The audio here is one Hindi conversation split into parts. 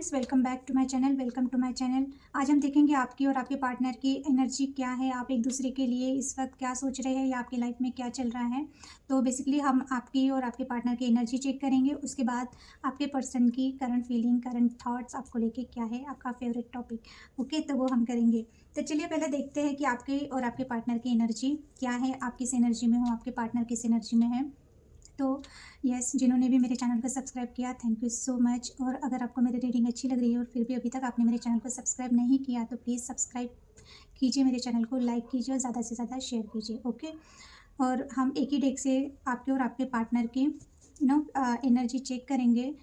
Viewers, welcome back to my channel. आज हम देखेंगे आपकी और आपके पार्टनर की एनर्जी क्या है, आप एक दूसरे के लिए इस वक्त क्या सोच रहे हैं या आपकी लाइफ में क्या चल रहा है। तो बेसिकली हम आपकी और आपके पार्टनर की एनर्जी चेक करेंगे। उसके बाद आपके पर्सन की करंट फीलिंग, करंट थॉट्स आपको लेके क्या है, आपका फेवरेट टॉपिक, ओके, तो वो हम करेंगे। तो चलिए पहले देखते हैं कि आपके और आपके पार्टनर की एनर्जी क्या है, आप किस एनर्जी में हो, आपके पार्टनर किस एनर्जी में है। तो यस, जिन्होंने भी मेरे चैनल को सब्सक्राइब किया, थैंक यू सो मच। और अगर आपको मेरी रीडिंग अच्छी लग रही है और फिर भी अभी तक आपने मेरे चैनल को सब्सक्राइब नहीं किया तो प्लीज़ सब्सक्राइब कीजिए, मेरे चैनल को लाइक कीजिए और ज़्यादा से ज़्यादा शेयर कीजिए, ओके। और हम एक ही डेक से आपके और आपके पार्टनर की एनर्जी चेक करेंगे।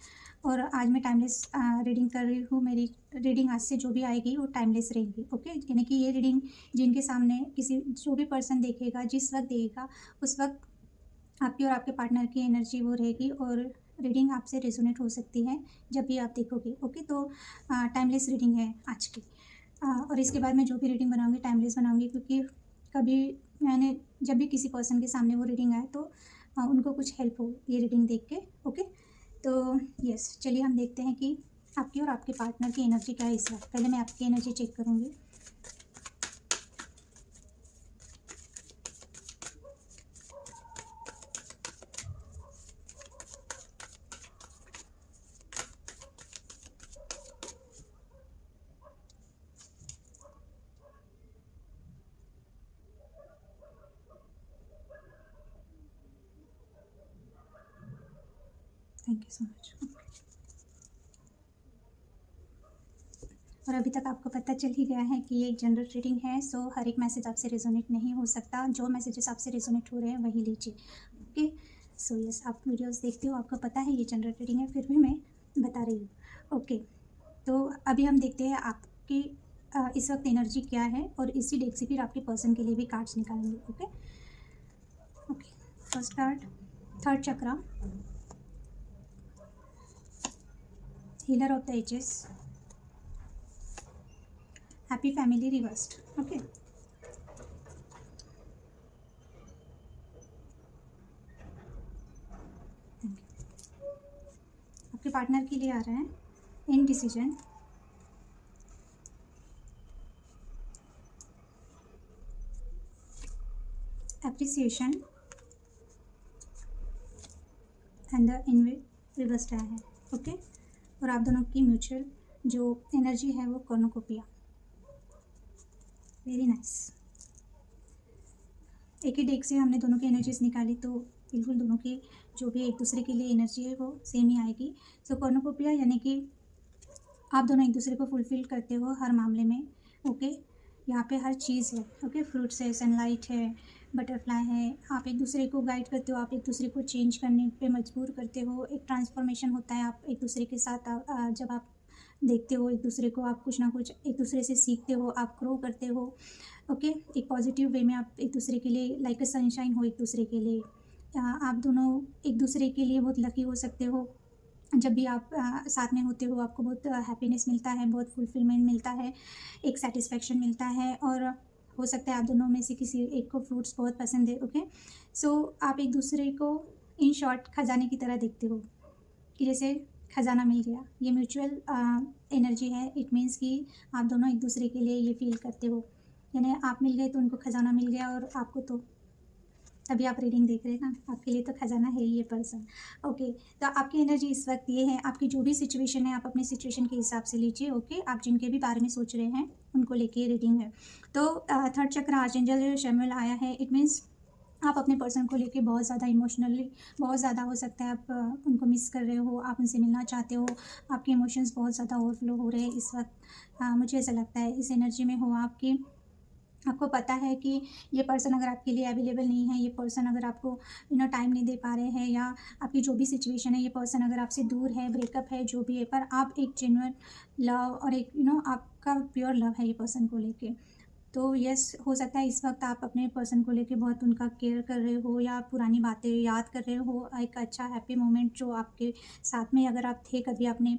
और आज मैं टाइमलेस रीडिंग कर रही हूँ। मेरी रीडिंग आज से जो भी आएगी वो टाइमलेस रहेगी, ओके। यानी कि ये रीडिंग जिनके सामने किसी जो भी पर्सन देखेगा, जिस वक्त देखेगा, उस वक्त आपकी और आपके पार्टनर की एनर्जी वो रहेगी और रीडिंग आपसे रेजोनेट हो सकती है जब भी आप देखोगे, ओके। तो टाइमलेस रीडिंग है आज की। और इसके बाद मैं जो भी रीडिंग बनाऊंगी टाइमलेस बनाऊंगी, क्योंकि कभी मैंने जब भी किसी पर्सन के सामने वो रीडिंग आए तो उनको कुछ हेल्प हो ये रीडिंग देख के, ओके। तो यस, चलिए हम देखते हैं कि आपकी और आपके पार्टनर की एनर्जी क्या है इस वक्त। पहले मैं आपकी एनर्जी चेक करूँगी। Thank you so much. और अभी तक आपको पता चल ही गया है कि ये एक जनरल रीडिंग है, सो हर एक मैसेज आपसे रेजोनेट नहीं हो सकता। जो मैसेजेस आपसे रेजोनेट हो रहे हैं वही लीजिए, ओके। सो यस, आप वीडियोस देखते हो, आपको पता है ये जनरल रीडिंग है, फिर भी मैं बता रही हूँ, ओके। तो अभी हम देखते हैं आपकी इस वक्त एनर्जी क्या है और इसी डेक से फिर आपके पर्सन के लिए भी कार्ड्स निकालेंगे, okay. Okay, first card, third chakra, healer of the ages, happy family reversed, okay. आपके पार्टनर के लिए आ रहा है indecision, appreciation and the invite reversed आया है, ओके। और आप दोनों की म्यूचुअल जो एनर्जी है वो कॉर्नोकोपिया, वेरी नाइस। एक ही डेक से हमने दोनों की एनर्जीज निकाली तो बिल्कुल दोनों की जो भी एक दूसरे के लिए एनर्जी है वो सेम ही आएगी। सो कॉर्नोकोपिया यानी कि आप दोनों एक दूसरे को फुलफिल करते हो हर मामले में, ओके। यहाँ पे हर चीज़ है, ओके। फ्रूट्स है, सनलाइट है, बटरफ्लाई है। आप एक दूसरे को गाइड करते हो, आप एक दूसरे को चेंज करने पे मजबूर करते हो। एक ट्रांसफॉर्मेशन होता है आप एक दूसरे के साथ। जब आप देखते हो एक दूसरे को, आप कुछ ना कुछ एक दूसरे से सीखते हो, आप ग्रो करते हो, ओके। एक पॉजिटिव वे में आप एक दूसरे के लिए लाइक अ सनशाइन हो एक दूसरे के लिए। आप दोनों एक दूसरे के लिए बहुत लकी हो सकते हो। जब भी आप साथ में होते हो आपको बहुत हैप्पीनेस मिलता है, बहुत फुलफिलमेंट मिलता है, एक सेटिस्फेक्शन मिलता है। और हो सकता है आप दोनों में से किसी एक को फ्रूट्स बहुत पसंद है, ओके। सो आप एक दूसरे को इन शॉर्ट खजाने की तरह देखते हो कि जैसे खजाना मिल गया। ये म्यूचुअल एनर्जी है। इट मीन्स कि आप दोनों एक दूसरे के लिए ये फील करते हो, यानी आप मिल गए तो उनको खजाना मिल गया और आपको तो तभी आप रीडिंग देख रहे हैं ना, आपके लिए तो खजाना है ही ये पर्सन, ओके। तो आपकी एनर्जी इस वक्त ये है। आपकी जो भी सिचुएशन है आप अपनी सिचुएशन के हिसाब से लीजिए, ओके। आप जिनके भी बारे में सोच रहे हैं उनको लेके रीडिंग है। तो थर्ड चक्र आर्चेंजल शैमुएल आया है। इट मीन्स आप अपने पर्सन को लेके बहुत ज़्यादा इमोशनली, बहुत ज़्यादा हो सकता है आप उनको मिस कर रहे हो, आप उनसे मिलना चाहते हो, आपके इमोशंस बहुत ज़्यादा ओवरफ्लो हो रहे हैं इस वक्त। मुझे ऐसा लगता है इस एनर्जी में हो आपकी। आपको पता है कि ये पर्सन अगर आपके लिए अवेलेबल नहीं है, ये पर्सन अगर आपको टाइम नहीं दे पा रहे हैं, या आपकी जो भी सिचुएशन है, ये पर्सन अगर आपसे दूर है, ब्रेकअप है, जो भी है, पर आप एक जेन्युइन लव और एक आपका प्योर लव है ये पर्सन को लेके। तो यस, हो सकता है इस वक्त आप अपने पर्सन को लेके बहुत उनका केयर कर रहे हो या पुरानी बातें याद कर रहे हो। एक अच्छा हैप्पी मोमेंट जो आपके साथ में अगर आप थे, कभी आपने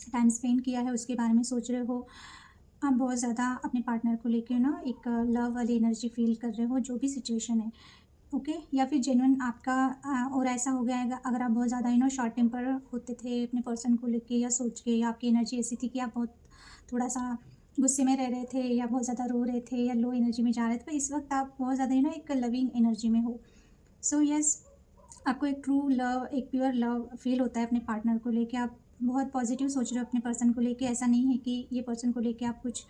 टाइम स्पेंड किया है, उसके बारे में सोच रहे हो। आप बहुत ज़्यादा अपने पार्टनर को लेके एक लव वाली एनर्जी फील कर रहे हो, जो भी सिचुएशन है। ओके। या फिर जेन्युइन आपका और ऐसा हो गया है अगर आप बहुत ज़्यादा शॉर्ट टेम्पर होते थे अपने पर्सन को लेके या सोच के, या आपकी एनर्जी ऐसी थी कि आप बहुत थोड़ा सा गुस्से में रह रहे थे या बहुत ज़्यादा रो रहे थे या लो एनर्जी में जा रहे थे, तो इस वक्त आप बहुत ज़्यादा एक लविंग एनर्जी में हो। सो यस, आपको एक ट्रू लव, एक प्योर लव फील होता है अपने पार्टनर को लेके। आप बहुत पॉजिटिव सोच रहे हो अपने पर्सन को लेके। ऐसा नहीं है कि ये पर्सन को लेके आप कुछ,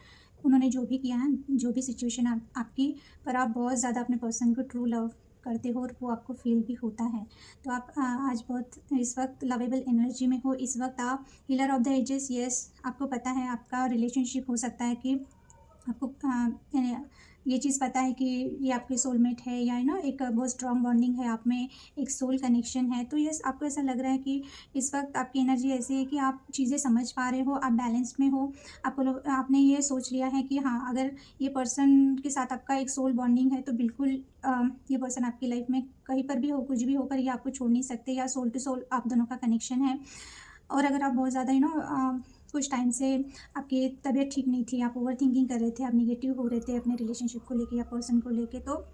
उन्होंने जो भी किया है, जो भी सिचुएशन आपकी, पर आप बहुत ज़्यादा अपने पर्सन को ट्रू लव करते हो और वो आपको फील भी होता है। तो आप आज बहुत इस वक्त लवेबल एनर्जी में हो। इस वक्त आप healer of the ages, yes, आपको पता है आपका रिलेशनशिप हो सकता है कि आपको ये चीज़ पता है कि ये आपके सोलमेट है, या एक बहुत स्ट्रॉन्ग बॉन्डिंग है आप में, एक सोल कनेक्शन है। तो यस, आपको ऐसा लग रहा है कि इस वक्त आपकी एनर्जी ऐसी है कि आप चीज़ें समझ पा रहे हो, आप बैलेंस्ड में हो। आपने ये सोच लिया है कि हाँ, अगर ये पर्सन के साथ आपका एक सोल बॉन्डिंग है तो बिल्कुल ये पर्सन आपकी लाइफ में कहीं पर भी हो, कुछ भी हो, पर ये आपको छोड़ नहीं सकते, या सोल टू सोल आप दोनों का कनेक्शन है। और अगर आप बहुत ज़्यादा कुछ टाइम से आपकी तबीयत ठीक नहीं थी, आप ओवर थिंकिंग कर रहे थे, आप नेगेटिव हो रहे थे अपने रिलेशनशिप को लेके या पर्सन को लेके, तो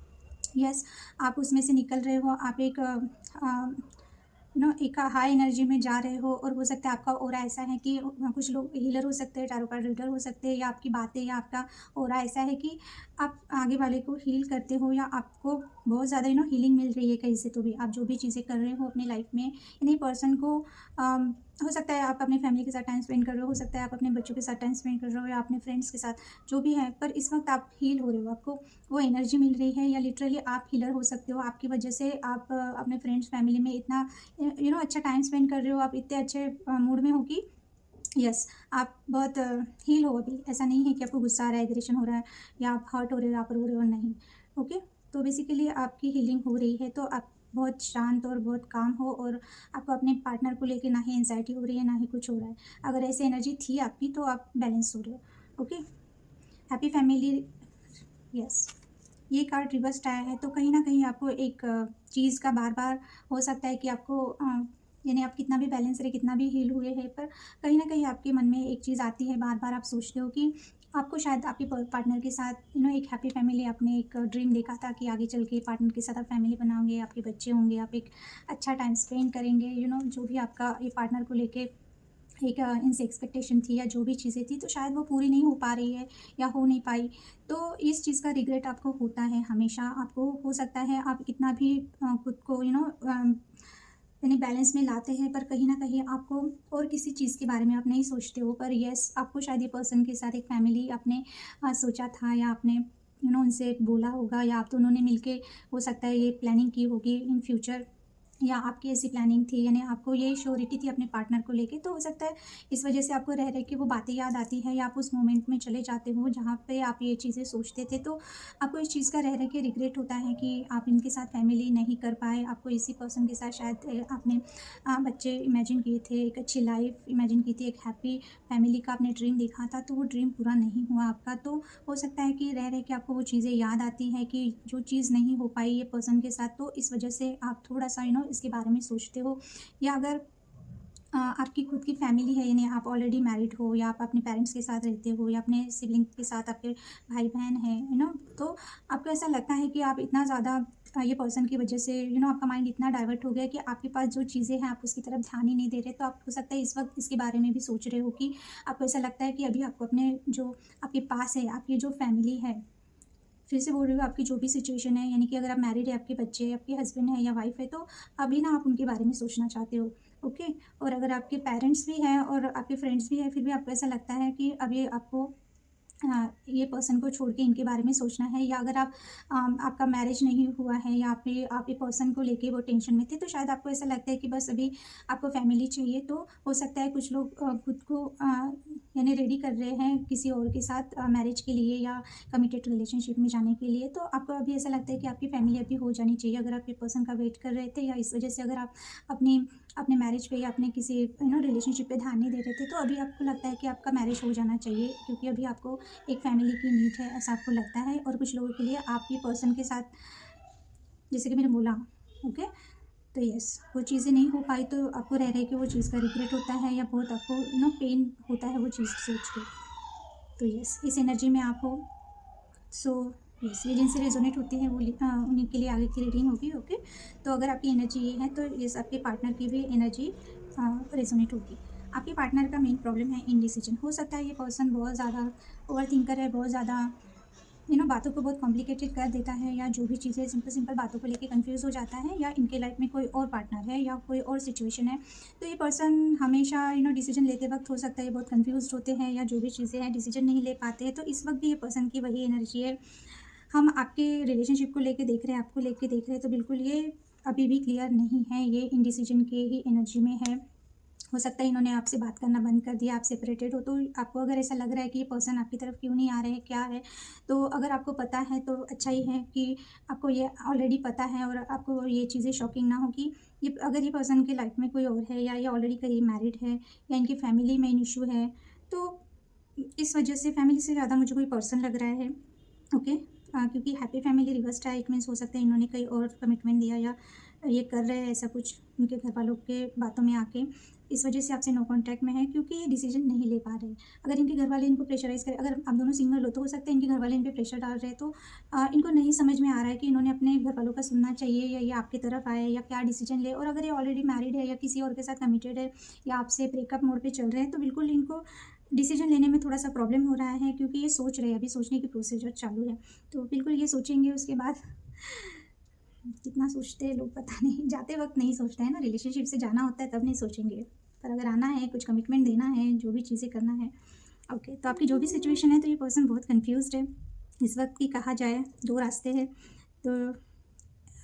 यस, आप उसमें से निकल रहे हो। आप एक एक हाई एनर्जी में जा रहे हो। और हो सकता है आपका ऑरा ऐसा है कि कुछ लोग हीलर हो सकते हैं, टैरो कार्ड रीडर हो सकते हैं, या आपकी बातें या आपका ऑरा ऐसा है कि आप आगे वाले को हील करते हो, या आपको बहुत ज़्यादा हीलिंग मिल रही है कहीं से। तो भी आप जो भी चीज़ें कर रहे हो अपनी लाइफ में, यानी पर्सन को हो सकता है आप अपनी फैमिली के साथ टाइम स्पेंड कर रहे हो सकता है आप अपने बच्चों के साथ टाइम स्पेंड कर रहे हो, या अपने फ्रेंड्स के साथ, जो भी है, पर इस वक्त आप हील हो रहे हो, आपको वो एनर्जी मिल रही है, या लिटरली आप हीलर हो सकते हो। आपकी वजह से आप अपने फ्रेंड्स फैमिली में इतना अच्छा टाइम स्पेंड कर रहे हो, आप इतने अच्छे मूड में हो कि यस, आप बहुत हील हो अभी। ऐसा नहीं है कि आपको गुस्सा आ रहा है, एग्रेशन हो रहा है, या आप हर्ट हो रहे हो, आप रो रहे हो, नहीं। ओके, तो बेसिकली आपकी हीलिंग हो रही है, तो आप बहुत शांत और बहुत काम हो, और आपको अपने पार्टनर को लेके ना ही एंजाइटी हो रही है, ना ही कुछ हो रहा है। अगर ऐसी एनर्जी थी आपकी तो आप बैलेंस हो रहे हो। Okay, happy family, yes. ये कार्ड रिवर्स्ड आया है, तो कहीं ना कहीं आपको एक चीज़ का बार बार हो सकता है कि आपको यानी आप कितना भी बैलेंस रहे, कितना भी हील हुए हैं, पर कहीं ना कहीं आपके मन में एक चीज़ आती है, बार बार आप सोचते हो कि आपको शायद आपके पार्टनर के साथ एक हैप्पी फैमिली, आपने एक ड्रीम देखा था कि आगे चल के पार्टनर के साथ आप फैमिली बनाओगे, आपके बच्चे होंगे, आप एक अच्छा टाइम स्पेंड करेंगे, जो भी आपका ये पार्टनर को लेके एक इनसे एक्सपेक्टेशन थी, या जो भी चीज़ें थी, तो शायद वो पूरी नहीं हो पा रही है या हो नहीं पाई। तो इस चीज़ का रिग्रेट आपको होता है हमेशा। आपको हो सकता है आप कितना भी खुद को यानी बैलेंस में लाते हैं, पर कहीं ना कहीं आपको और किसी चीज़ के बारे में आप नहीं सोचते हो। पर यस, आपको शायद ये पर्सन के साथ एक फैमिली आपने सोचा था, या आपने उनसे बोला होगा, या आप दोनों ने मिलके हो सकता है ये प्लानिंग की होगी इन फ्यूचर, या आपकी ऐसी प्लानिंग थी, यानी आपको ये श्योरिटी थी अपने पार्टनर को लेके। तो हो सकता है इस वजह से आपको रह रहे कि वो बातें याद आती है, या आप उस मोमेंट में चले जाते हो जहाँ पे आप ये चीज़ें सोचते थे, तो आपको इस चीज़ का रह के रिग्रेट होता है कि आप इनके साथ फैमिली नहीं कर पाए। आपको इसी पर्सन के साथ शायद आपने बच्चे इमेजिन किए थे, एक अच्छी लाइफ इमेजिन की थी, एक हैप्पी फैमिली का आपने ड्रीम देखा था, तो वो ड्रीम पूरा नहीं हुआ आपका। तो हो सकता है कि रह के आपको वो चीज़ें याद आती हैं कि जो चीज़ नहीं हो पाई ये पर्सन के साथ, तो इस वजह से आप थोड़ा सा इसके बारे में सोचते हो। या अगर आपकी खुद की फैमिली है, यानी आप ऑलरेडी मैरिड हो, या आप अपने पेरेंट्स के साथ रहते हो, या अपने सिबलिंग के साथ आपके भाई बहन हैं, तो आपको ऐसा लगता है कि आप इतना ज़्यादा ये पर्सन की वजह से आपका माइंड इतना डाइवर्ट हो गया कि आपके पास जो चीज़ें हैं आप उसकी तरफ ध्यान ही नहीं दे रहे। तो आप हो सकता है इस वक्त इसके बारे में भी सोच रहे हो कि आपको ऐसा लगता है कि अभी आपको अपने जो आपके पास है, आपकी जो फैमिली है, फिर से बोल रही हूँ, आपकी जो भी सिचुएशन है, यानी कि अगर आप मैरिड है, आपके बच्चे, आपके हस्बैंड है या वाइफ है, तो अभी ना आप उनके बारे में सोचना चाहते हो। ओके, और अगर आपके पेरेंट्स भी हैं और आपके फ्रेंड्स भी हैं, फिर भी आपको ऐसा लगता है कि अभी आपको ये पर्सन को छोड़ के इनके बारे में सोचना है। या अगर आपका मैरिज नहीं हुआ है, या आप ये पर्सन को लेके वो टेंशन में थे, तो शायद आपको ऐसा लगता है कि बस अभी आपको फैमिली चाहिए। तो हो सकता है कुछ लोग खुद को यानी रेडी कर रहे हैं किसी और के साथ मैरिज के लिए, या कमिटेड रिलेशनशिप में जाने के लिए। तो आपको अभी ऐसा लगता है कि आपकी फैमिली अभी हो जानी चाहिए, अगर आप ये पर्सन का वेट कर रहे थे, या इस वजह से अगर आप अपने मैरिज पे या अपने किसी रिलेशनशिप पे ध्यान नहीं दे रहे थे, तो अभी आपको लगता है कि आपका मैरिज हो जाना चाहिए, क्योंकि अभी आपको एक फैमिली की नीड है, ऐसा आपको लगता है। और कुछ लोगों के लिए आप ये पर्सन के साथ, जैसे कि मैंने बोला, ओके, तो यस, वो चीज़ें नहीं हो पाई, तो आपको रह कि वो चीज़ का रिग्रेट होता है, या बहुत आपको पेन होता है वो चीज़ सोच के। तो यस, इस एनर्जी में आप हो। सो यस, ये जिनसे रेजोनेट होते हैं वो उन्हीं के लिए आगे की रीडिंग होगी। ओके, तो अगर आपकी एनर्जी ये है तो यस, आपके पार्टनर की भी एनर्जी रेजोनेट होगी। आपके पार्टनर का मेन प्रॉब्लम है इनडिसीजन। हो सकता है ये पर्सन बहुत ज़्यादा ओवर थिंकर है, बहुत ज़्यादा बातों को बहुत कॉम्प्लिकेटेड कर देता है, या जो भी चीज़ें सिंपल सिंपल बातों को लेके कंफ्यूज हो जाता है, या इनके लाइफ में कोई और पार्टनर है या कोई और सिचुएशन है। तो ये पर्सन हमेशा डिसीजन लेते वक्त हो सकता है ये बहुत कंफ्यूज होते हैं, या जो भी चीज़ें हैं डिसीजन नहीं ले पाते हैं। तो इस वक्त भी ये पर्सन की वही एनर्जी है। हम आपके रिलेशनशिप को लेके देख रहे हैं, आपको लेके देख रहे हैं, तो बिल्कुल ये अभी भी क्लियर नहीं है, ये इनडिसीजन के ही एनर्जी में है। हो सकता है इन्होंने आपसे बात करना बंद कर दिया, आप सेपरेटेड हो, तो आपको अगर ऐसा लग रहा है कि ये पर्सन आपकी तरफ क्यों नहीं आ रहे हैं, क्या है, तो अगर आपको पता है तो अच्छा ही है कि आपको ये ऑलरेडी पता है, और आपको ये चीज़ें शॉकिंग ना हो कि ये अगर ये पर्सन के लाइफ में कोई और है, या ये ऑलरेडी कहीं मैरिड है, या इनकी फैमिली में इशू है। तो इस वजह से फैमिली से ज़्यादा मुझे कोई पर्सन लग रहा है। ओके, क्योंकि हैप्पी फैमिली रिवर्स्ड है, इट मीन्स हो सकता है इन्होंने कहीं और कमिटमेंट दिया, या ये कर रहे हैं ऐसा कुछ उनके घर वालों के बातों में आके, इस वजह से आपसे नो कांटेक्ट में है, क्योंकि ये डिसीजन नहीं ले पा रहे। अगर इनके घर वाले इनको प्रेशराइज करें, अगर आप दोनों सिंगल हो तो हो सकता है इनके घर वाले इन पे प्रेशर डाल रहे हैं, तो इनको नहीं समझ में आ रहा है कि इन्होंने अपने घर वालों का सुनना चाहिए, या ये आपकी तरफ आए, या क्या डिसीजन ले। और अगर ये ऑलरेडी मैरिड है, या किसी और के साथ कमिटेड है, या आपसे ब्रेकअप मोड पे चल रहे हैं, तो बिल्कुल इनको डिसीजन लेने में थोड़ा सा प्रॉब्लम हो रहा है, क्योंकि ये सोच रहे हैं, अभी सोचने की प्रोसीजर चालू है। तो बिल्कुल ये सोचेंगे, उसके बाद कितना सोचते हैं लोग पता नहीं, जाते वक्त नहीं सोचते हैं ना, रिलेशनशिप से जाना होता है तब नहीं सोचेंगे, पर अगर आना है, कुछ कमिटमेंट देना है, जो भी चीज़ें करना है। ओके, तो आपकी जो भी सिचुएशन है, तो ये पर्सन बहुत कंफ्यूज्ड है इस वक्त की, कहा जाए दो रास्ते हैं। तो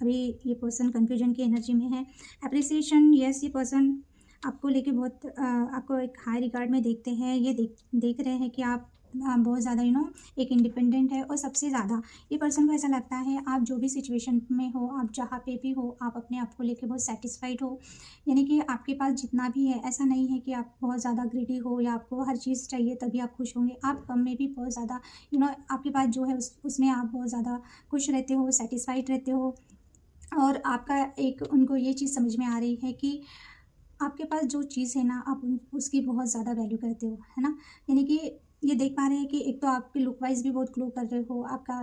अभी ये पर्सन कन्फ्यूजन की एनर्जी में है। अप्रिसिएशन, यस, ये पर्सन आपको लेके बहुत आपको एक हाई रिगार्ड में देखते हैं। ये देख रहे हैं कि आप बहुत ज़्यादा एक इंडिपेंडेंट है, और सबसे ज़्यादा ये पर्सन को ऐसा लगता है आप जो भी सिचुएशन में हो, आप जहाँ पे भी हो, आप अपने आप को लेके बहुत सेटिस्फाइड हो। यानी कि आपके पास जितना भी है, ऐसा नहीं है कि आप बहुत ज़्यादा ग्रीडी हो, या आपको हर चीज़ चाहिए तभी आप खुश होंगे। आप कम में भी बहुत ज़्यादा आपके पास जो है उसमें आप बहुत ज़्यादा खुश रहते हो, सेटिस्फाइड रहते हो। और आपका एक उनको ये चीज़ समझ में आ रही है कि आपके पास जो चीज़ है ना, आप उसकी बहुत ज़्यादा वैल्यू करते हो, है ना। यानी कि ये देख पा रहे हैं कि एक तो आपके लुक वाइज भी बहुत ग्लो कर रहे हो, आपका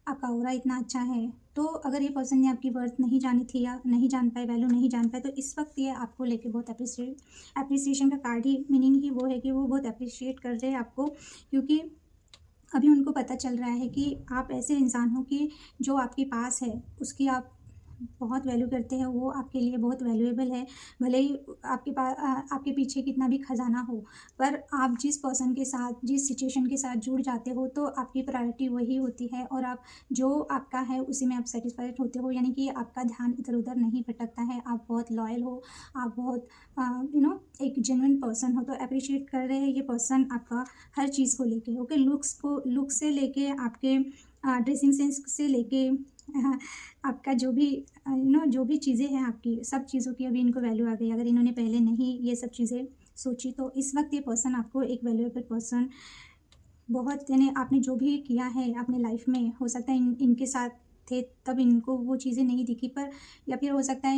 आपका ऑरा इतना अच्छा है। तो अगर ये पर्सन ने आपकी वर्थ नहीं जानी थी, या नहीं जान पाए, वैल्यू नहीं जान पाए, तो इस वक्त ये आपको लेके बहुत अप्रिसिएशन का कार्ड ही मीनिंग ही वो है कि वो बहुत अप्रिशिएट कर रहे हैं आपको, क्योंकि अभी उनको पता चल रहा है कि आप ऐसे इंसान हो कि जो आपके पास है उसकी आप बहुत वैल्यू करते हैं, वो आपके लिए बहुत वैल्यूएबल है। भले ही आपके पास आपके पीछे कितना भी खजाना हो, पर आप जिस पर्सन के साथ, जिस सिचुएशन के साथ जुड़ जाते हो, तो आपकी प्रायोरिटी वही होती है, और आप जो आपका है उसी में आप सेटिस्फाइड होते हो। यानी कि आपका ध्यान इधर उधर नहीं भटकता है, आप बहुत लॉयल हो, आप बहुत एक जेन्युइन पर्सन हो। तो अप्रिशिएट कर रहे हैं ये पर्सन आपका हर चीज़ को लेके। ओके, लुक से लेके आपके ड्रेसिंग सेंस से लेके आपका जो भी जो भी चीज़ें हैं आपकी, सब चीज़ों की अभी इनको वैल्यू आ गई। अगर इन्होंने पहले नहीं ये सब चीज़ें सोची, तो इस वक्त ये पर्सन आपको एक वैल्यूएबल पर्सन बहुत, यानी आपने जो भी किया है अपने लाइफ में, हो सकता है इनके साथ थे तब इनको वो चीज़ें नहीं दिखी, पर या फिर हो सकता है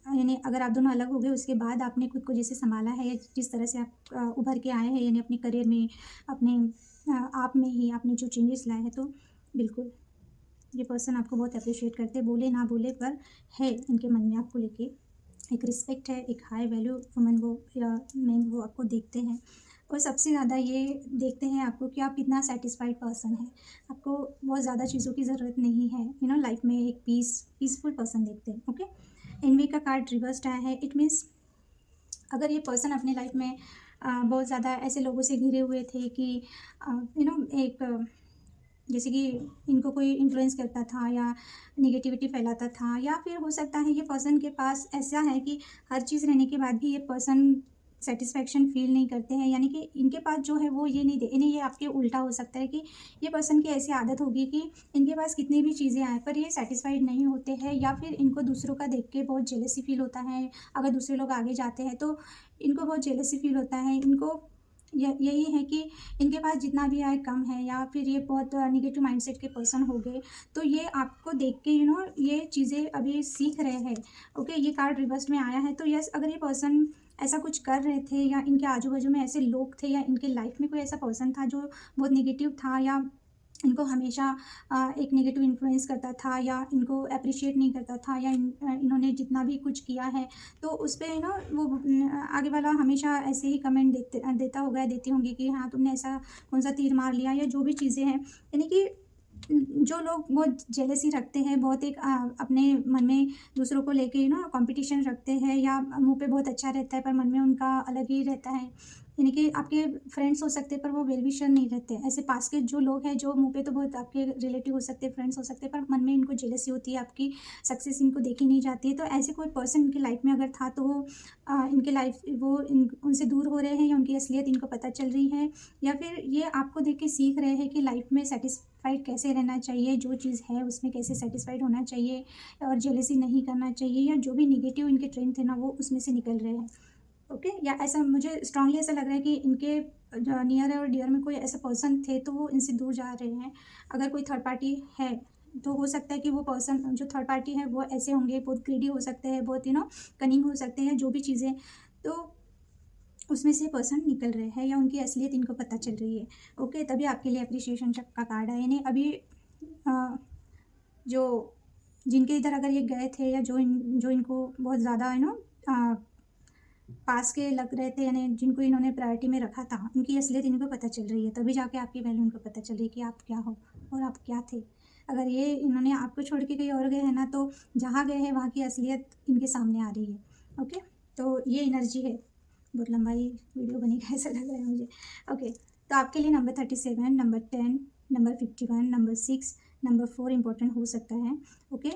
यानी अगर आप दोनों अलग हो गए उसके बाद आपने खुद को जैसे संभाला है, या जिस तरह से आप उभर के आए हैं, यानी अपने करियर में, अपने आप में ही आपने जो चेंजेस लाए हैं, तो बिल्कुल ये पर्सन आपको बहुत अप्रिशिएट करते हैं, बोले ना बोले, पर है इनके मन में आपको लेके एक रिस्पेक्ट है, एक हाई वैल्यू वुमन वो या मैन वो आपको देखते हैं। और सबसे ज़्यादा ये देखते हैं आपको कि आप कितना सेटिस्फाइड पर्सन है, आपको बहुत ज़्यादा चीज़ों की ज़रूरत नहीं है, लाइफ में एक पीसफुल पर्सन देखते हैं। ओके, एनवी का कार्ड रिवर्स्ड आया है। इट मीन्स अगर ये पर्सन अपने लाइफ में बहुत ज़्यादा ऐसे लोगों से घिरे हुए थे कि एक जैसे कि इनको कोई इन्फ्लुएंस करता था, या नेगेटिविटी फैलाता था, या फिर हो सकता है ये पर्सन के पास ऐसा है कि हर चीज़ रहने के बाद भी ये पर्सन सेटिस्फैक्शन फील नहीं करते हैं। यानी कि इनके पास जो है वो ये नहीं दे, इन्हें ये आपके उल्टा हो सकता है कि ये पर्सन की ऐसी आदत होगी कि इनके पास कितनी भी चीज़ें आए पर ये सेटिस्फाइड नहीं होते हैं, या फिर इनको दूसरों का देख के बहुत जेलसी फील होता है। अगर दूसरे लोग आगे जाते हैं तो इनको बहुत जेलसी फील होता है। इनको यही है कि इनके पास जितना भी आय कम है, या फिर ये बहुत निगेटिव माइंडसेट के पर्सन हो गए, तो ये आपको देख के ये चीज़ें अभी सीख रहे हैं। ओके, ये कार्ड रिवर्स में आया है। तो यस, अगर ये पर्सन ऐसा कुछ कर रहे थे, या इनके आजू बाजू में ऐसे लोग थे, या इनके लाइफ में कोई ऐसा पर्सन था जो बहुत निगेटिव था, या इनको हमेशा एक नेगेटिव इन्फ्लुएंस करता था, या इनको अप्रिशिएट नहीं करता था, या इन्होंने जितना भी कुछ किया है तो उस पे ना वो आगे वाला हमेशा ऐसे ही कमेंट देता होगा, देती होंगी कि हाँ तुमने ऐसा कौन सा तीर मार लिया, या जो भी चीज़ें हैं। यानी कि जो लोग बहुत जेलसी रखते हैं, बहुत एक अपने मन में दूसरों को लेके ना कंपटीशन रखते हैं, या मुंह पे बहुत अच्छा रहता है पर मन में उनका अलग ही रहता है, यानी कि आपके फ्रेंड्स हो सकते हैं पर वो वेल विशर नहीं रहते। ऐसे पास के जो लोग हैं, जो मुंह पे तो बहुत आपके रिलेटिव हो सकते हैं, फ्रेंड्स हो सकते हैं, पर मन में इनको जेलसी होती है, आपकी सक्सेस इनको देखी नहीं जाती है। तो ऐसे कोई पर्सन इनकी लाइफ में अगर था तो वो इनके लाइफ वो उनसे दूर हो रहे हैं, या उनकी असलियत इनको पता चल रही है, या फिर ये आपको देख के सीख रहे हैं कि लाइफ में सेटिस्फाइड कैसे रहना चाहिए, जो चीज़ है उसमें कैसे सेटिस्फाइड होना चाहिए, और जेलसी नहीं करना चाहिए, या जो भी निगेटिव इनके ट्रेंड थे ना वो उसमें से निकल रहे हैं। ओके, या ऐसा मुझे स्ट्रांगली ऐसा लग रहा है कि इनके जो नियर और डियर में कोई ऐसे पर्सन थे तो वो इनसे दूर जा रहे हैं। अगर कोई थर्ड पार्टी है तो हो सकता है कि वो पर्सन जो थर्ड पार्टी है वो ऐसे होंगे, बहुत ग्रीडी हो सकते हैं, बहुत कनिंग हो सकते हैं, जो भी चीज़ें, तो उसमें से पर्सन निकल रहे हैं, या उनकी असलियत इनको पता चल रही है। ओके, तभी आपके लिए अप्रिसिएशन का कार्ड है। यानी अभी जो जिनके इधर अगर ये गए थे, या जो इनको बहुत ज़्यादा पास के लग रहे थे, यानी जिनको इन्होंने प्रायोरिटी में रखा था, उनकी असलियत इनको पता चल रही है। तभी जाके आपकी वैल्यू इनको पता चल रही है कि आप क्या हो और आप क्या थे। अगर ये इन्होंने आपको छोड़ के कहीं और गए हैं ना, तो जहाँ गए हैं वहाँ की असलियत इनके सामने आ रही है। ओके, तो ये एनर्जी है। बहुत लंबाई वीडियो बनेगा ऐसा लग रहा है मुझे। ओके, तो आपके लिए number 37, number 10, number 51, number 6, number 4 important हो सकता है। ओके,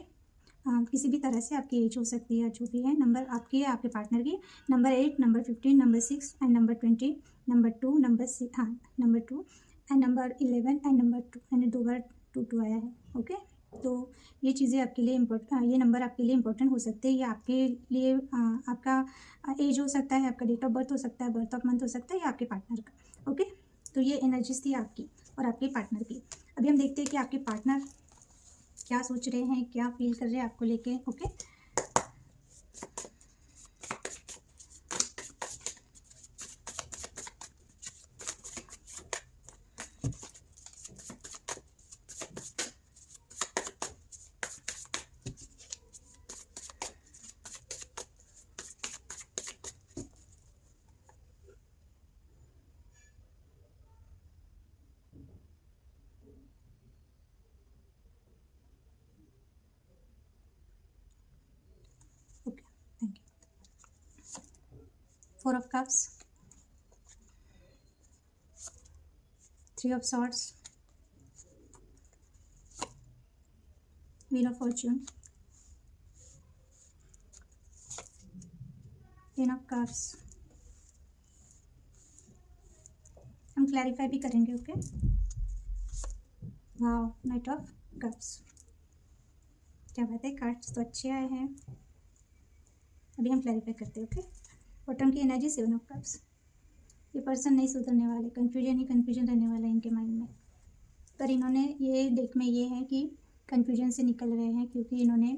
किसी भी तरह से आपकी एज हो सकती है, जो भी है नंबर आपकी है, आपके पार्टनर की। Number 8, number 15, number 6 and number 20, number 2, number 6, हाँ number 2 and number 11 and number 2, यानी 2 बार 2 आया है। ओके, तो ये चीज़ें आपके लिए ये नंबर आपके लिए इंपॉर्टेंट हो सकते हैं। ये आपके लिए आपका एज हो सकता है, आपका डेट ऑफ बर्थ हो सकता है, बर्थ ऑफ मंथ हो सकता है, या आपके पार्टनर का। ओके, तो ये एनर्जीज थी आपकी और आपके पार्टनर की। अभी हम देखते हैं कि आपके पार्टनर क्या सोच रहे हैं, क्या फील कर रहे हैं आपको लेके। Okay, okay, thank you. 4 of cups, 3 of swords, wheel of Fortune, 10 of cups. हम क्लैरिफाई भी करेंगे। Okay, wow, night of cups, क्या बात है, कार्ड्स तो अच्छे आए हैं। अभी हम क्लैरिफाई करते हैं। ओके, बॉटम की एनर्जी 7 ऑफ कप्स। ये पर्सन नहीं सुधरने वाले, कन्फ्यूजन ही कन्फ्यूजन रहने वाला है इनके माइंड में। पर इन्होंने ये देख में ये है कि कन्फ्यूजन से निकल रहे हैं, क्योंकि इन्होंने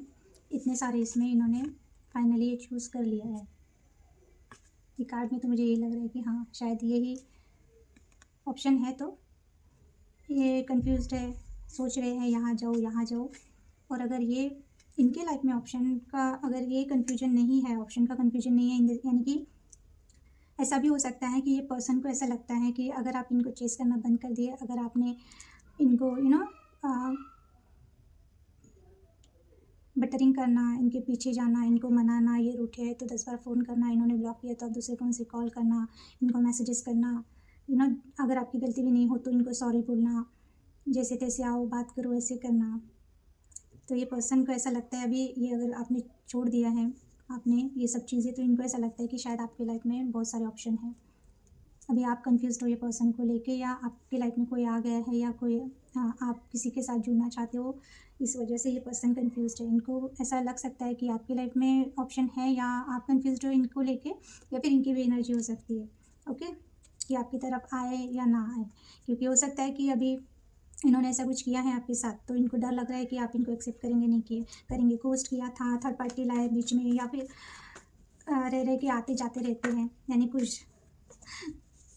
इतने सारे इसमें इन्होंने फाइनली ये चूज़ कर लिया है। ये कार्ड में तो मुझे ये लग रहा है कि हाँ शायद यही ऑप्शन है। तो ये कंफ्यूज्ड है, सोच रहे हैं यहाँ जाओ यहाँ जाओ। और अगर ये इनके लाइफ में ऑप्शन का, अगर ये कन्फ्यूजन नहीं है, ऑप्शन का कन्फ्यूजन नहीं है, यानी कि ऐसा भी हो सकता है कि ये पर्सन को ऐसा लगता है कि अगर आप इनको चेस करना बंद कर दिए, अगर आपने इनको बटरिंग करना, इनके पीछे जाना, इनको मनाना, ये रूठे है तो 10 बार फ़ोन करना, इन्होंने ब्लॉक किया तो आप दूसरे फ़ोन से कॉल करना, इनको मैसेजेस करना, अगर आपकी गलती भी नहीं हो तो इनको सॉरी बोलना, जैसे तैसे आओ बात करो, ऐसे करना। तो ये पर्सन को ऐसा लगता है अभी ये अगर आपने छोड़ दिया है, आपने ये सब चीज़ें, तो इनको ऐसा लगता है कि शायद आपकी लाइफ में बहुत सारे ऑप्शन हैं। अभी आप कंफ्यूज हो ये पर्सन को लेके, या आपकी लाइफ में कोई आ गया है, या कोई आप किसी के साथ जुड़ना चाहते हो, इस वजह से ये पर्सन कंफ्यूज है। इनको ऐसा लग सकता है कि आपकी लाइफ में ऑप्शन है, या आप कंफ्यूज हो इनको लेके, या फिर इनकी भी एनर्जी हो सकती है। ओके, कि आपकी तरफ आए या ना आए, क्योंकि हो सकता है कि अभी इन्होंने ऐसा कुछ किया है आपके साथ, तो इनको डर लग रहा है कि आप इनको एक्सेप्ट करेंगे नहीं किए करेंगे, घोस्ट किया था, थर्ड पार्टी लाए बीच में, या फिर रह रहे के आते जाते रहते हैं, यानी कुछ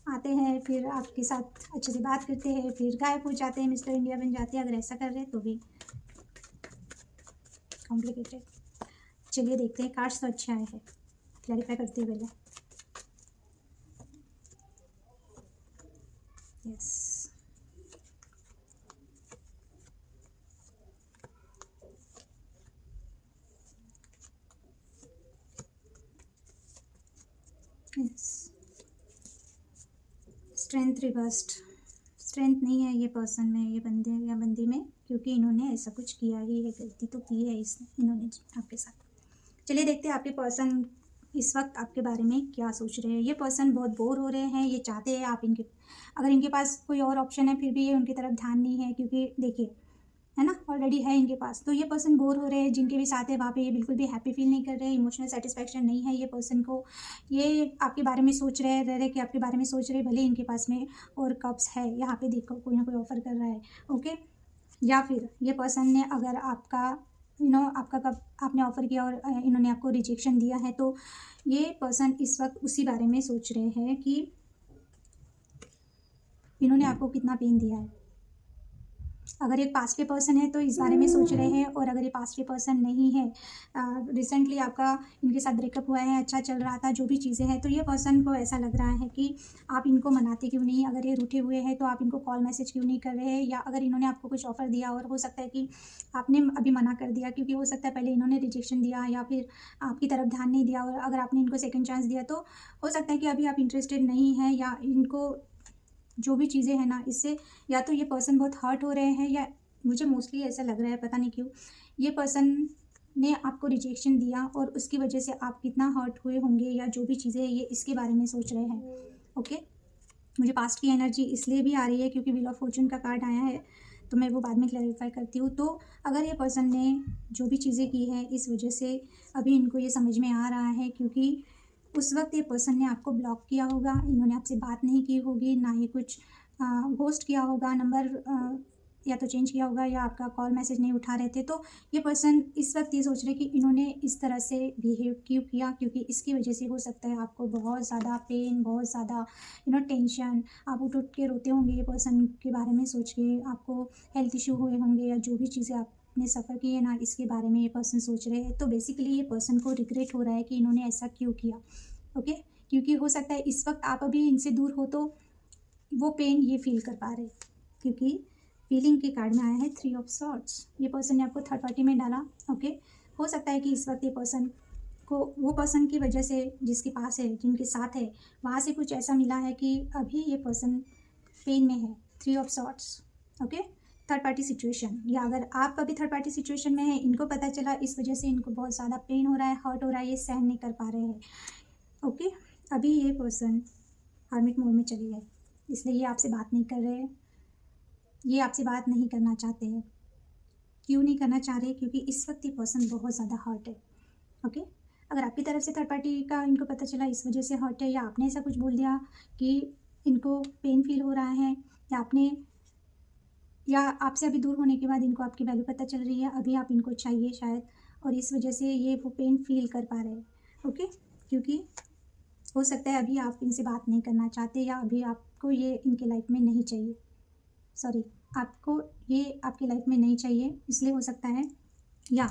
आते हैं, फिर आपके साथ अच्छे से बात करते हैं, फिर गायब हो जाते हैं, मिस्टर इंडिया बन जाते हैं। अगर ऐसा कर रहे हैं तो भी कॉम्प्लिकेटेड। चलिए देखते हैं, कार्ड्स तो अच्छे आए हैं, क्लैरिफाई करते हुए। Yes, yes, strength reversed. Strength नहीं है ये पर्सन में, ये बंदे या बंदी में, क्योंकि इन्होंने ऐसा कुछ किया ही है, गलती तो की है इन्होंने आपके साथ। चलिए देखते हैं आपके पर्सन इस वक्त आपके बारे में क्या सोच रहे हैं। ये पर्सन बहुत बोर हो रहे हैं, ये चाहते हैं आप इनके, अगर इनके पास कोई और ऑप्शन है फिर भी ये उनकी तरफ ध्यान नहीं है, क्योंकि देखिए है ना, ऑलरेडी है इनके पास। तो ये पर्सन बोर हो रहे हैं, जिनके भी साथ है वहाँ पे ये बिल्कुल भी हैप्पी फील नहीं कर रहे हैं, इमोशनल सेटिस्फैक्शन नहीं है ये पर्सन को। ये आपके बारे में सोच रहे हैं, रह रहे कि आपके बारे में सोच रहे हैं, भले इनके पास में और कप्स है, यहाँ पे देखो कोई ना कोई ऑफर कर रहा है। ओके, या फिर ये पर्सन ने अगर आपका आपका कब आपने ऑफ़र किया और इन्होंने आपको रिजेक्शन दिया है, तो ये पर्सन इस वक्त उसी बारे में सोच रहे हैं कि इन्होंने आपको कितना पेन दिया है। अगर एक पास्ट के पर्सन है तो इस बारे में सोच रहे हैं, और अगर ये पास्ट के पर्सन नहीं है, रिसेंटली आपका इनके साथ ब्रेकअप हुआ है, अच्छा चल रहा था, जो भी चीज़ें हैं, तो ये पर्सन को ऐसा लग रहा है कि आप इनको मनाते क्यों नहीं, अगर ये रूठे हुए हैं तो आप इनको कॉल मैसेज क्यों नहीं कर रहे हैं, या अगर इन्होंने आपको कुछ ऑफ़र दिया और हो सकता है कि आपने अभी मना कर दिया, क्योंकि हो सकता है पहले इन्होंने रिजेक्शन दिया या फिर आपकी तरफ ध्यान नहीं दिया, और अगर आपने इनको सेकेंड चांस दिया तो हो सकता है कि अभी आप इंटरेस्टेड नहीं हैं, या इनको जो भी चीज़ें हैं ना, इससे या तो ये पर्सन बहुत हर्ट हो रहे हैं, या मुझे मोस्टली ऐसा लग रहा है, पता नहीं क्यों, ये पर्सन ने आपको रिजेक्शन दिया और उसकी वजह से आप कितना हर्ट हुए होंगे, या जो भी चीज़ें ये इसके बारे में सोच रहे हैं। ओके, मुझे पास्ट की एनर्जी इसलिए भी आ रही है क्योंकि व्हील ऑफ फॉर्चून का कार्ड आया है, तो मैं वो बाद में क्लैरिफाई करती हूँ। तो अगर ये पर्सन ने जो भी चीज़ें की है, इस वजह से अभी इनको ये समझ में आ रहा है, क्योंकि उस वक्त ये पर्सन ने आपको ब्लॉक किया होगा, इन्होंने आपसे बात नहीं की होगी, ना ही कुछ घोस्ट किया होगा, नंबर या तो चेंज किया होगा, या आपका कॉल मैसेज नहीं उठा रहे थे। तो ये पर्सन इस वक्त ये सोच रहे कि इन्होंने इस तरह से बिहेव क्यों किया, क्योंकि इसकी वजह से हो सकता है आपको बहुत ज़्यादा पेन, बहुत ज़्यादा टेंशन, आप उठ उठ के रोते होंगे ये पर्सन के बारे में सोच के, आपको हेल्थ इशू हुए होंगे, या जो भी चीज़ें आपने सफ़र की है ना, इसके बारे में ये पर्सन सोच रहे हैं। तो बेसिकली ये पर्सन को रिग्रेट हो रहा है कि इन्होंने ऐसा क्यों किया। ओके, क्योंकि हो सकता है इस वक्त आप अभी इनसे दूर हो तो वो पेन ये फील कर पा रहे, क्योंकि फीलिंग के कार्ड में आया है 3 ऑफ सॉर्ड्स। ये पर्सन ने आपको थर्ड पार्टी में डाला। ओके, हो सकता है कि इस वक्त ये पर्सन को वो पर्सन की वजह से, जिसके पास है, जिनके साथ है, वहाँ से कुछ ऐसा मिला है कि अभी ये पर्सन पेन में है। 3 of swords. Okay, third party situation, या अगर आप अभी थर्ड पार्टी सिचुएशन में है, इनको पता चला, इस वजह से इनको बहुत ज़्यादा पेन हो रहा है, हर्ट हो रहा है, ये सहन नहीं कर पा रहे हैं। ओके, अभी ये पर्सन हार्मिट मोड में चली है, इसलिए ये आपसे बात नहीं कर रहे हैं, ये आपसे बात नहीं करना चाहते हैं। क्यों नहीं करना चाह रहे? क्योंकि इस वक्त ये पर्सन बहुत ज़्यादा हर्ट है। ओके, अगर आपकी तरफ से थर्ड पार्टी का इनको पता चला इस वजह से हर्ट है, या आपने ऐसा कुछ बोल दिया कि इनको पेन फील हो रहा है, या आपने, या आपसे अभी दूर होने के बाद इनको आपकी वैल्यू पता चल रही है, अभी आप इनको चाहिए शायद, और इस वजह से ये वो पेन फील कर पा रहे हैं। ओके, क्योंकि हो सकता है अभी आप इनसे बात नहीं करना चाहते, या अभी आपको ये इनके लाइफ में नहीं चाहिए, सॉरी, आपको ये आपकी लाइफ में नहीं चाहिए, इसलिए हो सकता है। या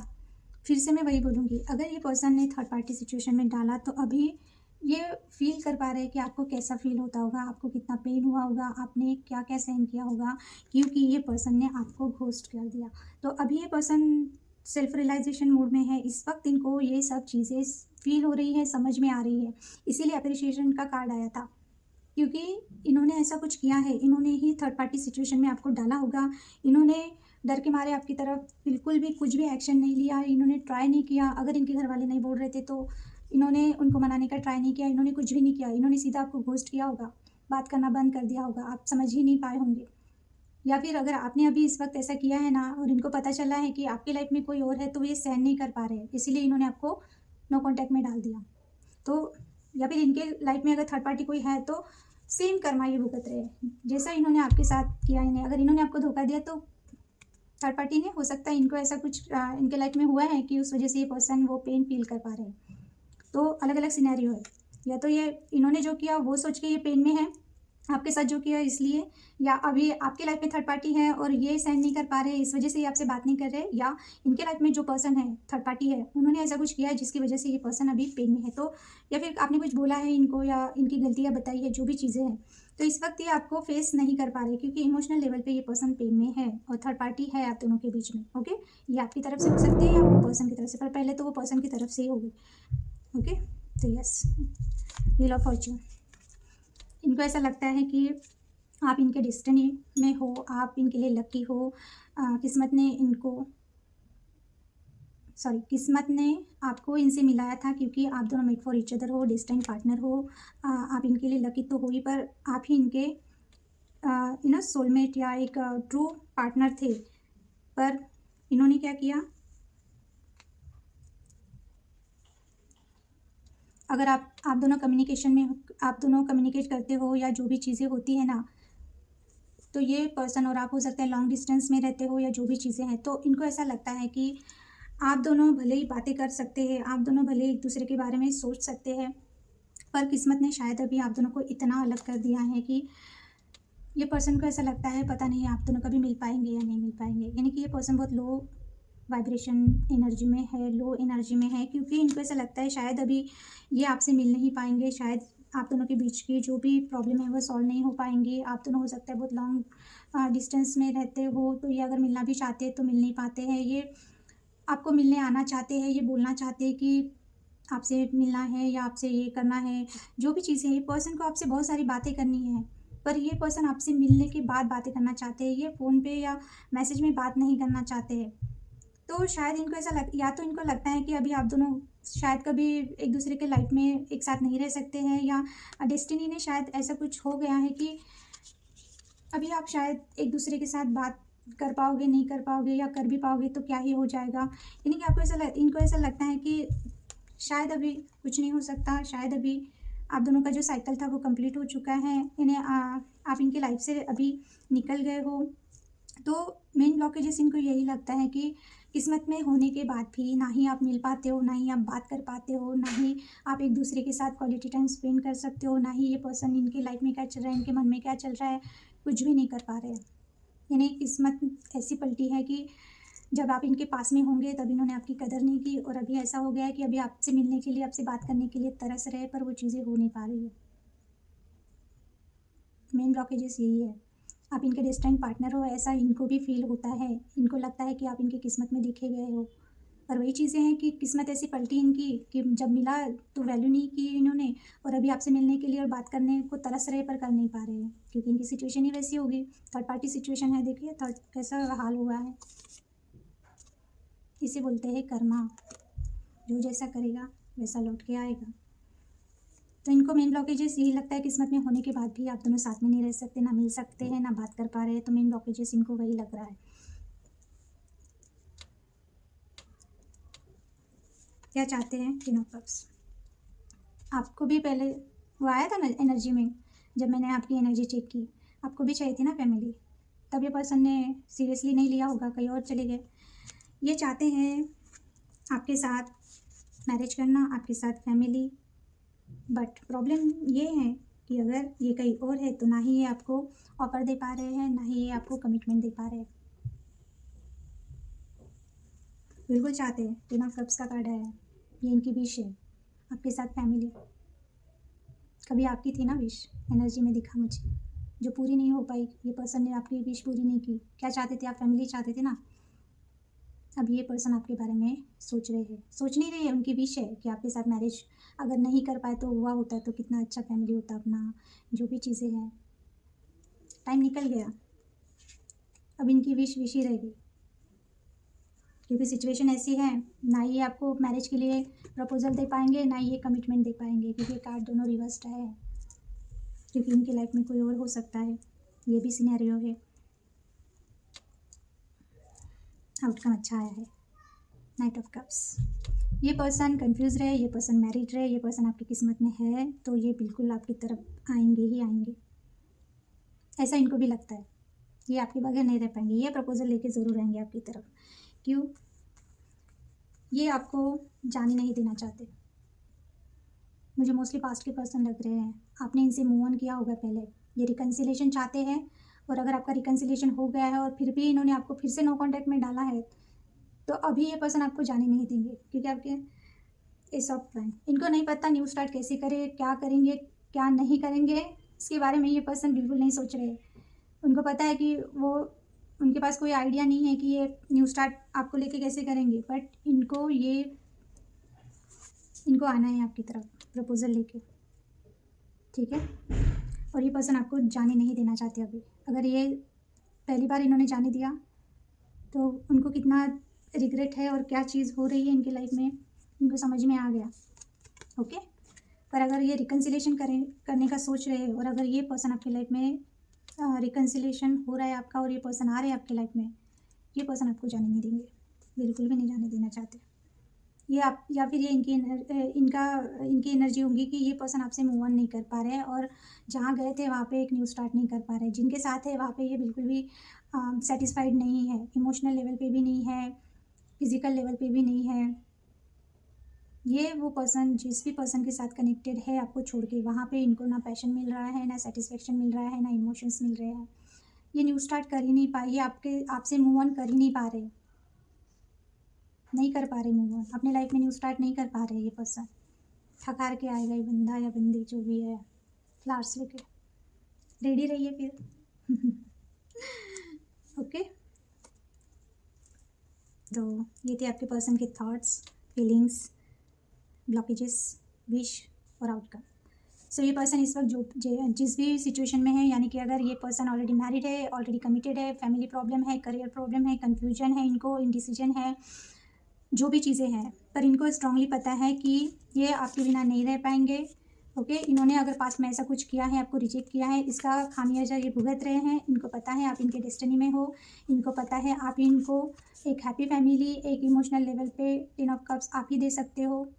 फिर से मैं वही बोलूँगी, अगर ये पर्सन ने थर्ड पार्टी सिचुएशन में डाला, तो अभी ये फील कर पा रहे हैं कि आपको कैसा फील होता होगा, आपको कितना पेन हुआ होगा, आपने क्या क्या सहन किया होगा, क्योंकि ये पर्सन ने आपको घोस्ट कर दिया। तो अभी ये पर्सन सेल्फ रियलाइजेशन मोड में है, इस वक्त इनको ये सब चीज़ें फील हो रही है, समझ में आ रही है, इसीलिए अप्रिशिएशन का कार्ड आया था, क्योंकि इन्होंने ऐसा कुछ किया है, इन्होंने ही थर्ड पार्टी सिचुएशन में आपको डाला होगा, इन्होंने डर के मारे आपकी तरफ बिल्कुल भी कुछ भी एक्शन नहीं लिया, इन्होंने ट्राई नहीं किया, अगर इनके घर वाले नहीं बोल रहे थे तो इन्होंने उनको मनाने का ट्राई नहीं किया, इन्होंने कुछ भी नहीं किया, इन्होंने सीधा आपको घोस्ट किया होगा, बात करना बंद कर दिया होगा, आप समझ ही नहीं पाए होंगे। या फिर अगर आपने अभी इस वक्त ऐसा किया है ना, और इनको पता चला है कि आपकी लाइफ में कोई और है, तो ये सहन नहीं कर पा रहे हैं, इसीलिए इन्होंने आपको नो कॉन्टैक्ट में डाल दिया। तो या फिर इनके लाइफ में अगर थर्ड पार्टी कोई है तो सेम कर्मा ये भुगत रहे हैं, जैसा इन्होंने आपके साथ किया। इन्हें अगर इन्होंने आपको धोखा दिया तो थर्ड पार्टी ने, हो सकता है इनको ऐसा कुछ इनके लाइफ में हुआ है कि उस वजह से ये पर्सन वो पेन फील कर पा रहे हैं। तो अलग अलग सिनेरियो है, या तो ये इन्होंने जो किया वो सोच के ये पेन में है, आपके साथ जो किया इसलिए, या अभी आपके लाइफ में थर्ड पार्टी है और ये सहन नहीं कर पा रहे, इस वजह से ये आपसे बात नहीं कर रहे, या इनके लाइफ में जो पर्सन है थर्ड पार्टी है उन्होंने ऐसा कुछ किया है जिसकी वजह से ये पर्सन अभी पेन में है, तो या फिर आपने कुछ बोला है इनको या इनकी गलतियाँ बताई है, जो भी चीज़ें हैं, तो इस वक्त ये आपको फेस नहीं कर पा रहे क्योंकि इमोशनल लेवल पे ये पर्सन पेन में है और थर्ड पार्टी है आप दोनों के बीच में। ओके, ये आपकी तरफ से हो सकती है या वो पर्सन की तरफ से, पर पहले तो वो पर्सन की तरफ से ही होगी। ओके, तो यस, व्हील ऑफ फॉर्च्यून, इनको ऐसा लगता है कि आप इनके डेस्टिनी में हो, आप इनके लिए लकी हो, किस्मत ने आपको इनसे मिलाया था क्योंकि आप दोनों मेड फॉर ईच अदर हो, डेस्टिनी पार्टनर हो। आप इनके लिए लकी तो हो ही, पर आप ही इनके सोलमेट या एक ट्रू पार्टनर थे। पर इन्होंने क्या किया, अगर आप दोनों कम्युनिकेशन में, आप दोनों कम्युनिकेट करते हो या जो भी चीज़ें होती है ना, तो ये पर्सन और आप हो सकते हैं लॉन्ग डिस्टेंस में रहते हो या जो भी चीज़ें हैं, तो इनको ऐसा लगता है कि आप दोनों भले ही बातें कर सकते हैं, आप दोनों भले एक दूसरे के बारे में सोच सकते हैं, पर किस्मत ने शायद अभी आप दोनों को इतना अलग कर दिया है कि ये पर्सन को ऐसा लगता है पता नहीं आप दोनों कभी मिल पाएंगे या नहीं मिल पाएंगे। यानी कि ये पर्सन बहुत लो वाइब्रेशन एनर्जी में है, लो एनर्जी में है, क्योंकि इनको ऐसा लगता है शायद अभी ये आपसे मिल नहीं पाएंगे, शायद आप दोनों के बीच की जो भी प्रॉब्लम है वो सॉल्व नहीं हो पाएंगी। आप दोनों हो सकता है बहुत लॉन्ग डिस्टेंस में रहते हो, तो ये अगर मिलना भी चाहते हैं तो मिल नहीं पाते हैं। ये आपको मिलने आना चाहते हैं, ये बोलना चाहते हैं कि आपसे मिलना है या आपसे ये करना है, जो भी चीज़ें, ये पर्सन को आपसे बहुत सारी बातें करनी है, पर ये पर्सन आपसे मिलने के बाद बातें करना चाहते हैं, ये फ़ोन पे या मैसेज में बात नहीं करना चाहते हैं। तो शायद इनको ऐसा या तो इनको लगता है कि अभी आप दोनों शायद कभी एक दूसरे के लाइफ में एक साथ नहीं रह सकते हैं, या डेस्टिनी ने शायद ऐसा कुछ हो गया है कि अभी आप शायद एक दूसरे के साथ बात कर पाओगे, नहीं कर पाओगे, या कर भी पाओगे तो क्या ही हो जाएगा। यानी कि इनको ऐसा लगता है कि शायद अभी कुछ नहीं हो सकता, शायद अभी आप दोनों का जो साइकिल था वो कंप्लीट हो चुका है, आप इनके लाइफ से अभी निकल गए हो। तो मेन ब्लॉकेजेस इनको यही लगता है कि किस्मत में होने के बाद भी ना ही आप मिल पाते हो, ना ही आप बात कर पाते हो, ना ही आप एक दूसरे के साथ क्वालिटी टाइम स्पेंड कर सकते हो, ना ही ये पर्सन इनके लाइफ में क्या चल रहा है, इनके मन में क्या चल रहा है, कुछ भी नहीं कर पा रहे हैं। यानी किस्मत ऐसी पलटी है कि जब आप इनके पास में होंगे तब इन्होंने आपकी कदर नहीं की, और अभी ऐसा हो गया है कि अभी आपसे मिलने के लिए, आपसे बात करने के लिए तरस रहे, पर वो चीज़ें हो नहीं पा रही है। मेन ब्लॉकेजेस यही है। आप इनके डेस्टिनी पार्टनर हो, ऐसा इनको भी फील होता है, इनको लगता है कि आप इनकी किस्मत में लिखे गए हो, पर वही चीज़ें हैं कि किस्मत ऐसी पलटी इनकी कि जब मिला तो वैल्यू नहीं की इन्होंने, और अभी आपसे मिलने के लिए और बात करने को तरस रहे पर कर नहीं पा रहे हैं क्योंकि इनकी सिचुएशन ही वैसी होगी। थर्ड पार्टी सिचुएशन है, देखिए थर्ड कैसा हाल हुआ है। इसे बोलते हैं कर्मा, जो जैसा करेगा वैसा लौट के आएगा। तो इनको मेन ब्लॉकेजेस यही लगता है, किस्मत में होने के बाद भी आप दोनों साथ में नहीं रह सकते, ना मिल सकते हैं, ना बात कर पा रहे हैं, तो मेन ब्लॉकेजेस इनको वही लग रहा है। क्या चाहते हैं किंग ऑफ कप्स, आपको भी पहले वो आया था ना एनर्जी में, जब मैंने आपकी एनर्जी चेक की, आपको भी चाहिए थी ना फैमिली, तब ये पर्सन ने सीरियसली नहीं लिया होगा, कहीं और चले गए। ये चाहते हैं आपके साथ मैरिज करना, आपके साथ फैमिली, बट प्रॉब्लम ये है कि अगर ये कहीं और है तो ना ही ये आपको ऑफर दे पा रहे हैं, ना ही ये आपको कमिटमेंट दे पा रहे हैं। बिल्कुल चाहते हैं, टेन ऑफ कप्स का कार्ड है, ये इनकी विश है आपके साथ फैमिली। कभी आपकी थी ना विश, एनर्जी में दिखा मुझे, जो पूरी नहीं हो पाई, ये पर्सन ने आपकी विश पूरी नहीं की। क्या चाहते थे आप, फैमिली चाहते थे ना। अब ये पर्सन आपके बारे में सोच रहे हैं, सोच नहीं रहे हैं, उनकी विश है कि आपके साथ मैरिज अगर नहीं कर पाए तो हुआ होता तो कितना अच्छा फैमिली होता अपना, जो भी चीज़ें हैं। टाइम निकल गया, अब इनकी विश ही रह गई, क्योंकि सिचुएशन ऐसी है, ना ही आपको मैरिज के लिए प्रपोजल दे पाएंगे, ना ही ये कमिटमेंट दे पाएंगे, क्योंकि कार्ड दोनों रिवर्स्ड है, क्योंकि इनकी लाइफ में कोई और हो सकता है, ये भी सिनेरियो है। आउटकम अच्छा आया है, नाइट ऑफ कप्स। ये पर्सन कंफ्यूज रहे, ये पर्सन मैरिड रहे, ये पर्सन आपकी किस्मत में है, तो ये बिल्कुल आपकी तरफ आएंगे ही आएंगे, ऐसा इनको भी लगता है। ये आपके बगैर नहीं रह पाएंगे, ये प्रपोजल लेके ज़रूर आएंगे आपकी तरफ। क्यों, ये आपको जाने नहीं देना चाहते। मुझे मोस्टली पास्ट के पर्सन लग रहे हैं, आपने इनसे मूव ऑन किया होगा पहले, ये रिकन्सिलेशन चाहते हैं। और अगर आपका रिकन्सिलेशन हो गया है और फिर भी इन्होंने आपको फिर से नो कॉन्टैक्ट में डाला है, तो अभी ये पर्सन आपको जाने नहीं देंगे, क्योंकि आपके एस ऑफ वांड, इनको नहीं पता न्यू स्टार्ट कैसे करें, क्या करेंगे क्या नहीं करेंगे, इसके बारे में ये पर्सन बिल्कुल नहीं सोच रहे। उनको पता है कि वो, उनके पास कोई आइडिया नहीं है कि ये न्यू स्टार्ट आपको लेके कैसे करेंगे, बट इनको आना है आपकी तरफ प्रपोजल लेके, ठीक है। और ये पर्सन आपको जाने नहीं देना चाहते अभी। अगर ये पहली बार इन्होंने जाने दिया तो उनको कितना रिग्रेट है और क्या चीज़ हो रही है इनकी लाइफ में, इनको समझ में आ गया, ओके। पर अगर ये रिकन्सिलेशन करने का सोच रहे हैं और अगर ये पर्सन आपकी लाइफ में रिकन्सिलेशन हो रहा है आपका और ये पर्सन आ रहे हैं आपकी लाइफ में, ये पर्सन आपको जाने नहीं देंगे, बिल्कुल भी नहीं जाने देना चाहते। ये आप या फिर ये इनकी एनर्जी होगी कि ये पर्सन आपसे मूव ऑन नहीं कर पा रहे हैं और जहाँ गए थे वहाँ पे एक न्यू स्टार्ट नहीं कर पा रहे हैं। जिनके साथ है वहाँ पे ये बिल्कुल भी सेटिस्फाइड नहीं है, इमोशनल लेवल पे भी नहीं है, फिजिकल लेवल पे भी नहीं है। ये वो पर्सन जिस भी पर्सन के साथ कनेक्टेड है आपको छोड़ के, वहाँ पे इनको ना पैशन मिल रहा है, ना सेटिस्फेक्शन मिल रहा है, ना इमोशंस मिल रहे हैं। ये न्यू स्टार्ट कर ही नहीं पाए, ये आपसे मूव ऑन कर ही नहीं पा रहे, नहीं कर पा रहे मूव ऑन, अपने लाइफ में न्यू स्टार्ट नहीं कर पा रहे। ये पर्सन थक हार के आएगा, ये बंदा या बंदी जो भी है, फ्लावर्स लेके रेडी रहिए फिर ओके। तो ये थे आपके पर्सन के थॉट्स, फीलिंग्स, ब्लॉकेजेस, विश और आउटकम। सो ये पर्सन इस वक्त जिस भी सिचुएशन में है, यानी कि अगर ये पर्सन ऑलरेडी मैरिड है, ऑलरेडी कमिटेड है, फैमिली प्रॉब्लम है, करियर प्रॉब्लम है, कन्फ्यूजन है, इनको इनडिसीजन है, जो भी चीज़ें हैं, पर इनको स्ट्रांगली पता है कि ये आपके बिना नहीं रह पाएंगे, ओके। इन्होंने अगर पास्ट में ऐसा कुछ किया है, आपको रिजेक्ट किया है, इसका खामियाजा ये भुगत रहे हैं। इनको पता है आप इनके डेस्टिनी में हो, इनको पता है आप इनको एक हैप्पी फैमिली, एक इमोशनल लेवल पे 10 ऑफ कप्स आप ही दे सकते हो।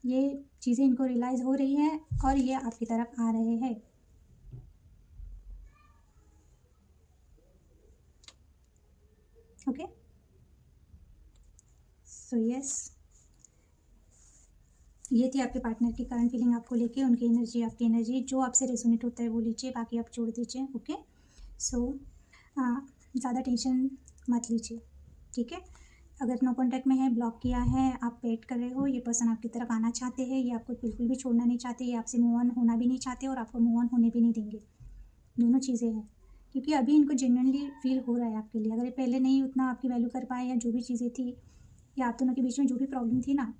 ये चीज़ें इनको रियलाइज़ हो रही हैं और ये आपकी तरफ आ रहे हैं, ओके। सो यस, ये थी आपके पार्टनर की करंट फीलिंग आपको लेके, उनकी एनर्जी, आपकी एनर्जी, जो आपसे रेजोनेट होता है वो लीजिए, बाकी आप छोड़ दीजिए, ओके। सो ज़्यादा टेंशन मत लीजिए, ठीक है। अगर नो कॉन्टैक्ट में है, ब्लॉक किया है, आप वेट कर रहे हो, ये पर्सन आपकी तरफ आना चाहते हैं, ये आपको बिल्कुल भी छोड़ना नहीं चाहते, ये आपसे मूव ऑन होना भी नहीं चाहते और आपको मूव ऑन होने भी नहीं देंगे। दोनों चीज़ें हैं, क्योंकि अभी इनको जेन्युइनली फील हो रहा है आपके लिए। अगर ये पहले नहीं उतना आपकी वैल्यू कर पाए, या जो भी चीज़ें थी, या आप दोनों के बीच में जो भी प्रॉब्लम थी ना,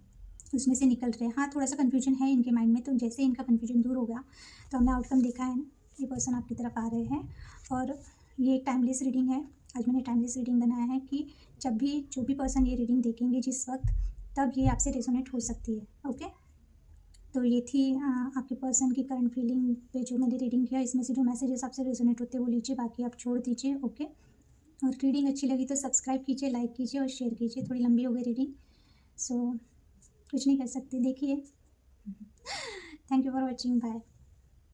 उसमें से निकल रहे हैं। हाँ, थोड़ा सा कन्फ्यूजन है इनके माइंड में, तो जैसे इनका कन्फ्यूजन दूर हो गया तो हमने आउटकम देखा है ना, ये पर्सन आपकी तरफ आ रहे हैं। और ये एक टाइमलेस रीडिंग है, आज मैंने टाइमलेस रीडिंग बनाया है कि जब भी जो भी पर्सन ये रीडिंग देखेंगे जिस वक्त, तब ये आपसे रेजोनेट हो सकती है, ओके। तो ये थी आपके पर्सन की करंट फीलिंग पे जो मैंने रीडिंग किया। इसमें से जो मैसेजेस आपसे रेजोनेट होते हैं वो लीजिए, बाकी आप छोड़ दीजिए, ओके। और रीडिंग अच्छी लगी तो सब्सक्राइब कीजिए, लाइक कीजिए और शेयर कीजिए। थोड़ी लंबी हो गई रीडिंग, सो कुछ नहीं कर सकते, देखिए। Thank you for watching, bye.